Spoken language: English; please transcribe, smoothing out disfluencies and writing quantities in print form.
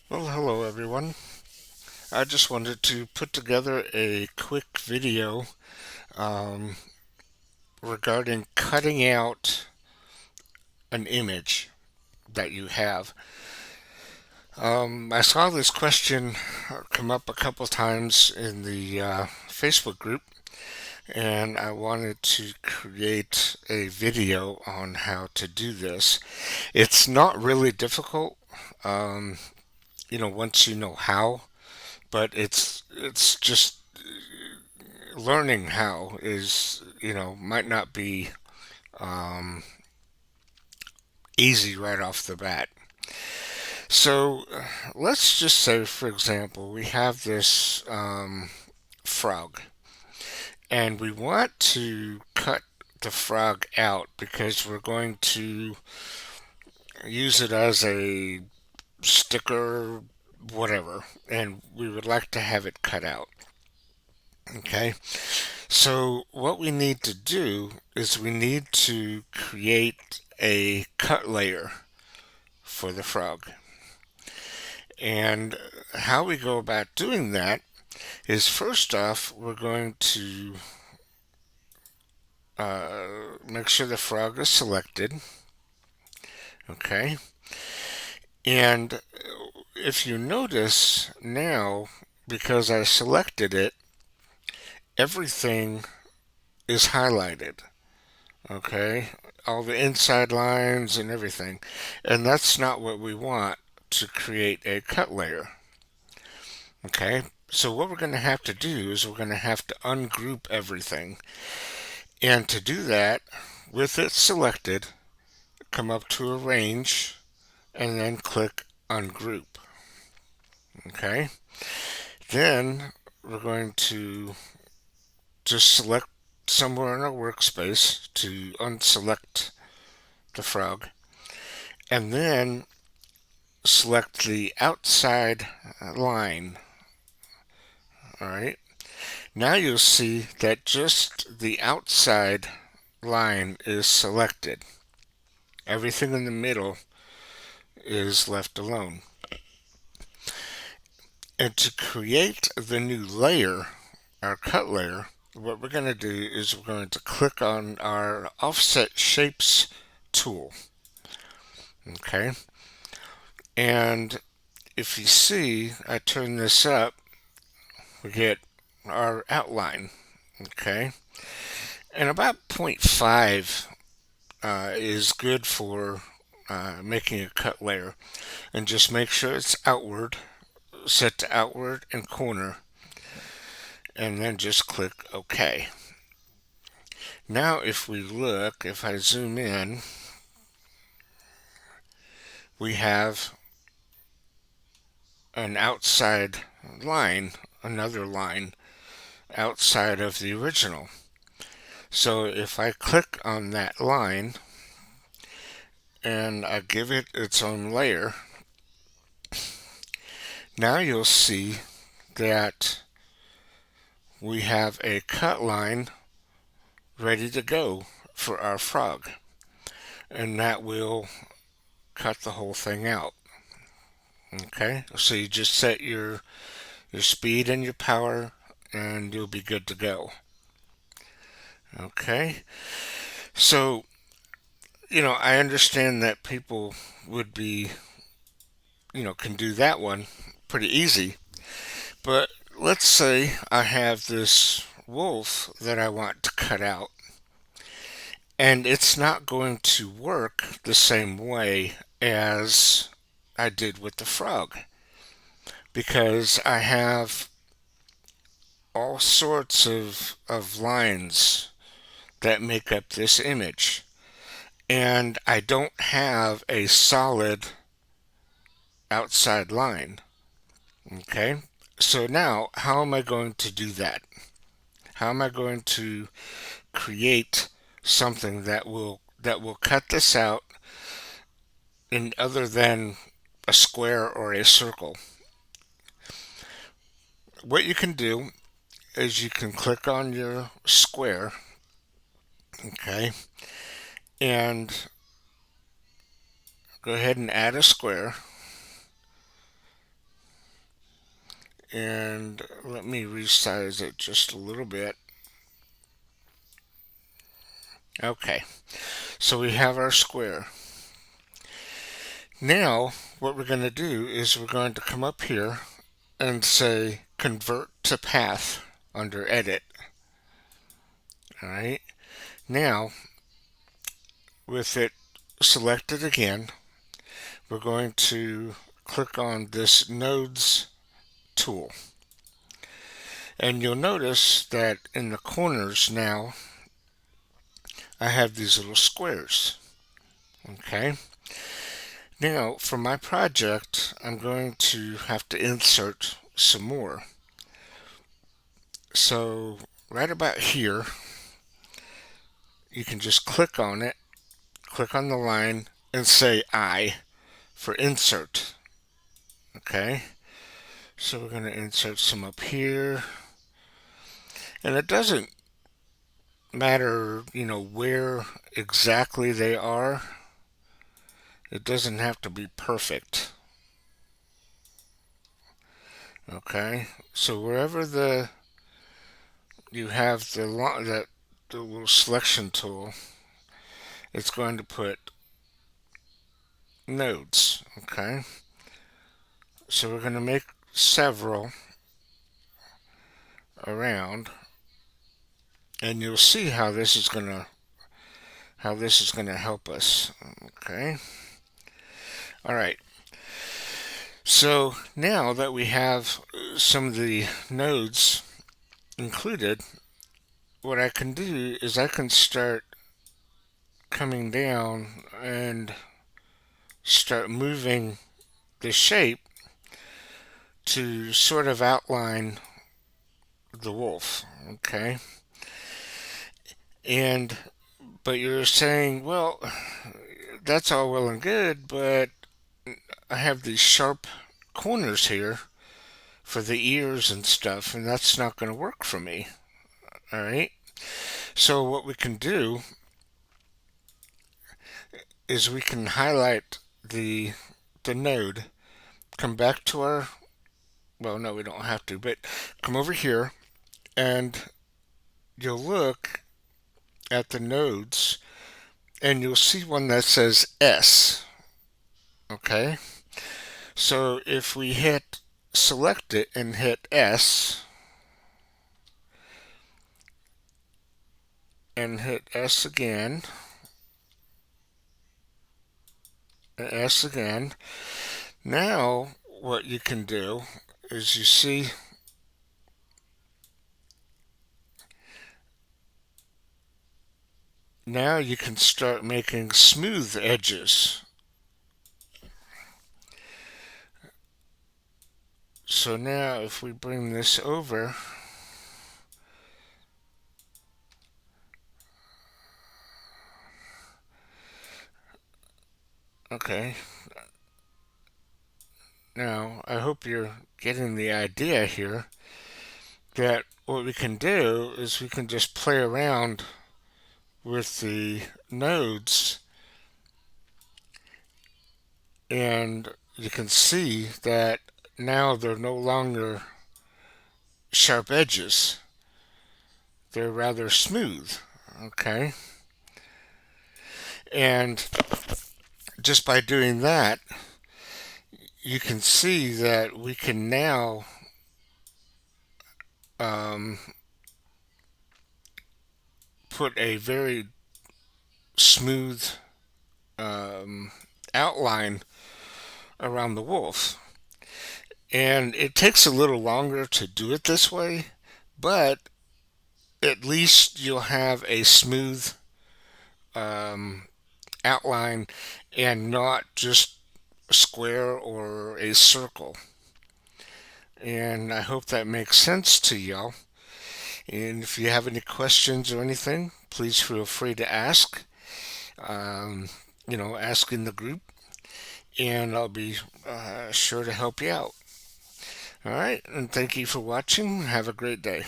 Well, hello everyone. I just wanted to put together a quick video um, regarding cutting out an image that you have. I saw this question come up a couple times in the Facebook group, and I wanted to create a video on how to do this. It's not really difficult, um, once you know how, but it's just learning how is might not be um, easy right off the bat. So let's just say, for example, we have this frog, and we want to cut the frog out because we're going to use it as a sticker, whatever, and we would like to have it cut out. Okay, so what we need to do is we need to create a cut layer for the frog. And how we go about doing that is, first off, we're going to make sure the frog is selected. Okay, and if you notice now, because I selected it, everything is highlighted. Okay, all the inside lines and everything, and that's not what we want to create a cut layer. Okay, so what we're going to have to do is we're going to have to ungroup everything, and to do that, with it selected, come up to arrange and then click ungroup. Okay, then we're going to just select somewhere in our workspace to unselect the frog, and then select the outside line. All right, now you'll see that just the outside line is selected. Everything in the middle is left alone. And to create the new layer, our cut layer, what we're going to do is we're going to click on our offset shapes tool. Okay, and if you see, I turn this up, we get our outline. Okay, and about 0.5 is good for making a cut layer, and just make sure it's outward, set to outward and corner, and then just click OK. Now if we look, if I zoom in, we have an outside line, another line outside of the original. So if I click on that line and I give it its own layer, now you'll see that we have a cut line ready to go for our frog, and that will cut the whole thing out. Okay, so you just set your speed and your power, and you'll be good to go. Okay, so I understand that people would be, can do that one pretty easy, but let's say I have this wolf that I want to cut out, and it's not going to work the same way as I did with the frog, because I have all sorts of lines that make up this image, and I don't have a solid outside line. Okay, so now how am I going to do that? How am I going to create something that will cut this out in other than a square or a circle? What you can do is you can click on your square, okay, and go ahead and add a square, And let me resize it just a little bit. Okay, so we have our square. Now, what we're going to do is we're going to come up here and say convert to path under edit. All right, now with it selected again, we're going to click on this nodes tool. And you'll notice that in the corners now, I have these little squares. Okay. Now, for my project, I'm going to have to insert some more. So, right about here, you can just click on it, click on the line, and say I for insert. Okay. So we're going to insert some up here. And it doesn't matter, where exactly they are. It doesn't have to be perfect. Okay, so wherever you have the little selection tool, it's going to put nodes. Okay, so we're going to make several around, and you'll see how this is going to help us. Okay, all right. So now that we have some of the nodes included, what I can do is I can start coming down and start moving the shape to sort of outline the wolf. Okay, and but you're saying, well, that's all well and good, but I have these sharp corners here for the ears and stuff, and that's not going to work for me. All right, so what we can do is we can highlight the node, come back to our, well, no, we don't have to, but come over here and you'll look at the nodes and you'll see one that says S. Okay, so if we hit select it and hit S and hit S again and S again, now what you can do is you see now you can start making smooth edges. So now if we bring this over, okay, now I hope you're getting the idea here that what we can do is we can just play around with the nodes and you can see that now they're no longer sharp edges. They're rather smooth. Okay. And just by doing that, you can see that we can now um, put a very smooth um, outline around the wolf. And it takes a little longer to do it this way, but at least you'll have a smooth um, outline and not just a square or a circle. And I hope that makes sense to y'all. And if you have any questions or anything, please feel free to ask. Um, ask in the group, and I'll be sure to help you out. All right, and thank you for watching. Have a great day.